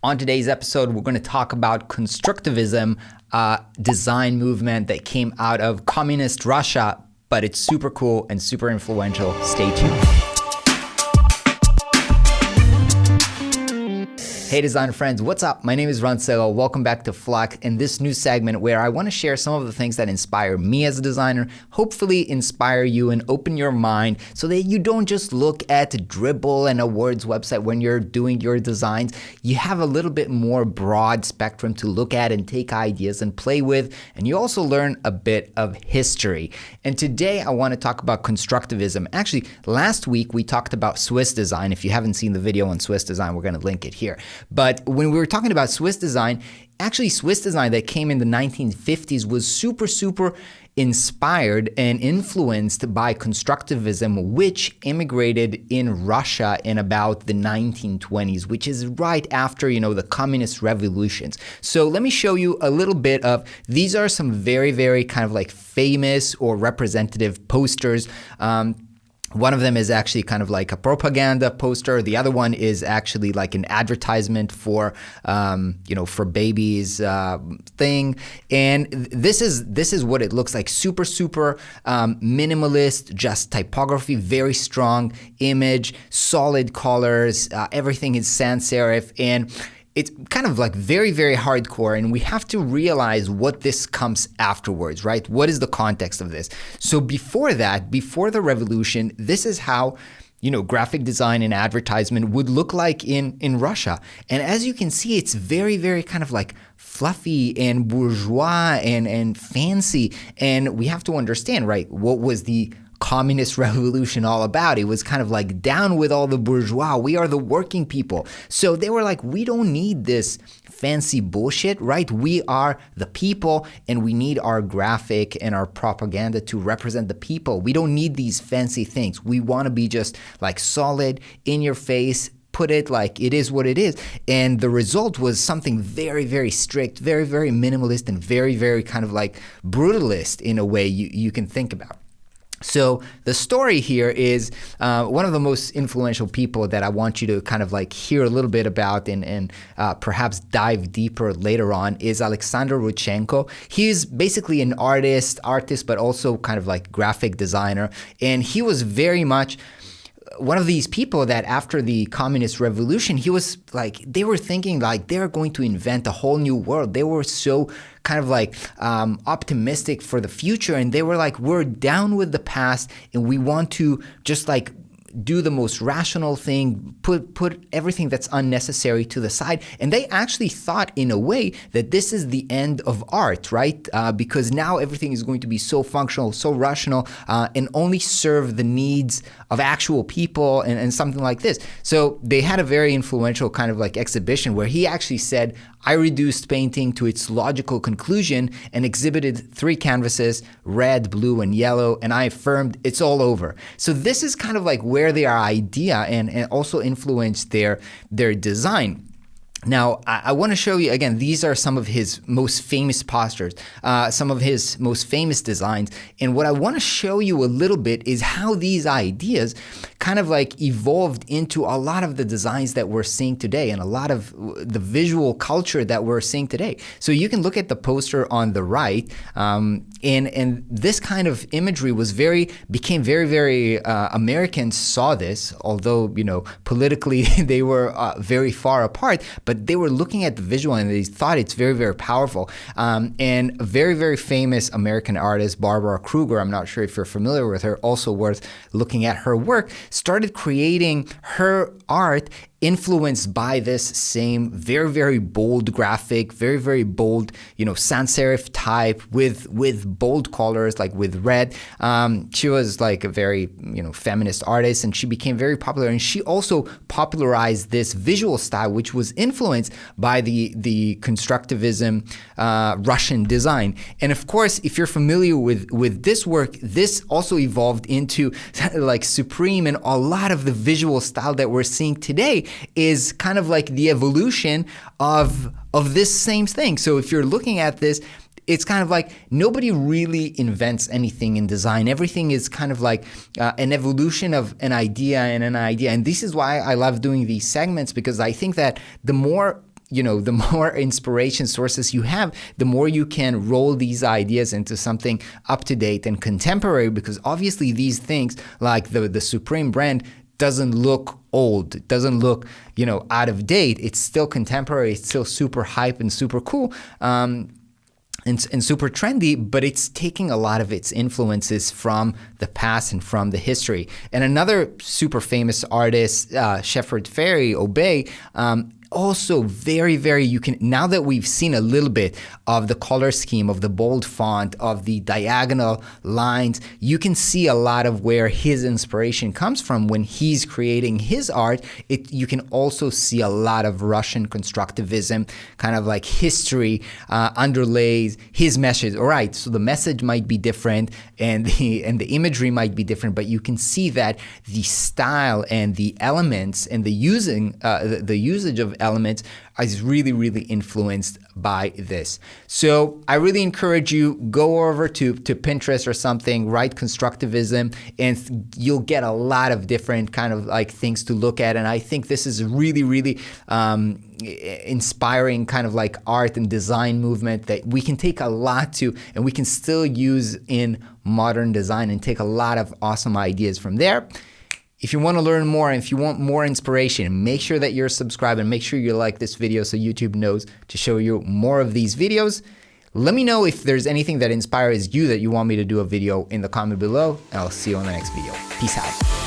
On today's episode, we're going to talk about constructivism, design movement that came out of communist Russia, but it's super cool and super influential. Stay tuned. Hey designer friends, what's up? My name is Rancelo. Welcome back to Flux in this new segment where I want to share some of the things that inspire me as a designer, hopefully inspire you and open your mind so that you don't just look at Dribbble and a Words website when you're doing your designs. You have a little bit more broad spectrum to look at and take ideas and play with, and you also learn a bit of history. And today I want to talk about constructivism. Actually, last week we talked about Swiss design. If you haven't seen the video on Swiss design, we're going to link it here. But when we were talking about Swiss design, actually Swiss design that came in the 1950s was super inspired and influenced by constructivism, which immigrated in Russia in about the 1920s, which is right after, the communist revolutions. So let me show you a little bit of, these are some very kind of like famous or representative posters. One of them is actually kind of like a propaganda poster. The other one is actually like an advertisement for, for babies thing. And this is what it looks like. Super minimalist, just typography, very strong image, solid colors. Everything is sans serif, and it's kind of like very hardcore, and we have to realize what this comes afterwards, right? What is the context of this? So before that, before the revolution, this is how graphic design and advertisement would look like in Russia. And as you can see, it's very kind of like fluffy and bourgeois and fancy. And we have to understand, right, what was the communist revolution all about? It was kind of like down with all the bourgeois. We are the working people. So they were like, we don't need this fancy bullshit, right? We are the people, and we need our graphic and our propaganda to represent the people. We don't need these fancy things. We want to be just like solid, in your face, put it like it is what it is. And the result was something very strict, very minimalist, and very kind of like brutalist in a way you can think about. So the story here is one of the most influential people that I want you to kind of like hear a little bit about and perhaps dive deeper later on is Alexander Rodchenko. He's basically an artist, but also kind of like graphic designer. And he was very much one of these people that after the communist revolution, he was like, they were thinking like they're going to invent a whole new world. They were so kind of like optimistic for the future. And they were like, we're down with the past and we want to just like do the most rational thing, put everything that's unnecessary to the side. And they actually thought in a way that this is the end of art, right? Because now everything is going to be so functional, so rational, and only serve the needs of actual people and something like this. So they had a very influential kind of like exhibition where he actually said, I reduced painting to its logical conclusion and exhibited 3 canvases, red, blue, and yellow, and I affirmed it's all over. So this is kind of like where their idea and also influenced their design. Now, I want to show you, again, these are some of his most famous posters, some of his most famous designs. And what I want to show you a little bit is how these ideas kind of like evolved into a lot of the designs that we're seeing today and a lot of the visual culture that we're seeing today. So you can look at the poster on the right, and this kind of imagery became very Americans saw this, although, politically they were very far apart, but they were looking at the visual and they thought it's very powerful. And a very famous American artist, Barbara Kruger, I'm not sure if you're familiar with her, also worth looking at her work, started creating her art influenced by this same very bold graphic, very bold, sans serif type with bold colors, like with red. She was like a very, feminist artist, and she became very popular. And she also popularized this visual style, which was influenced by the constructivism Russian design. And of course, if you're familiar with this work, this also evolved into like Supreme, and a lot of the visual style that we're seeing today is kind of like the evolution of this same thing. So if you're looking at this, it's kind of like nobody really invents anything in design. Everything is kind of like an evolution of an idea and an idea. And this is why I love doing these segments, because I think that the more the more inspiration sources you have, the more you can roll these ideas into something up to date and contemporary, because obviously these things like the Supreme brand doesn't look old. It doesn't look, out of date. It's still contemporary. It's still super hype and super cool. And super trendy, but it's taking a lot of its influences from the past and from the history. And another super famous artist, Shepard Fairey, Obey, also very, now that we've seen a little bit of the color scheme, of the bold font, of the diagonal lines, you can see a lot of where his inspiration comes from when he's creating his art. You can also see a lot of Russian constructivism, kind of like history underlays his message. All right, so the message might be different and the imagery might be different, but you can see that the style and the elements and the usage of elements is really influenced by this. So I really encourage you, go over to Pinterest or something, write constructivism, and you'll get a lot of different kind of like things to look at. And I think this is really inspiring kind of like art and design movement that we can take a lot to, and we can still use in modern design and take a lot of awesome ideas from there. If you want to learn more, and if you want more inspiration, make sure that you're subscribed and make sure you like this video so YouTube knows to show you more of these videos. Let me know if there's anything that inspires you that you want me to do a video in the comment below, and I'll see you on the next video. Peace out.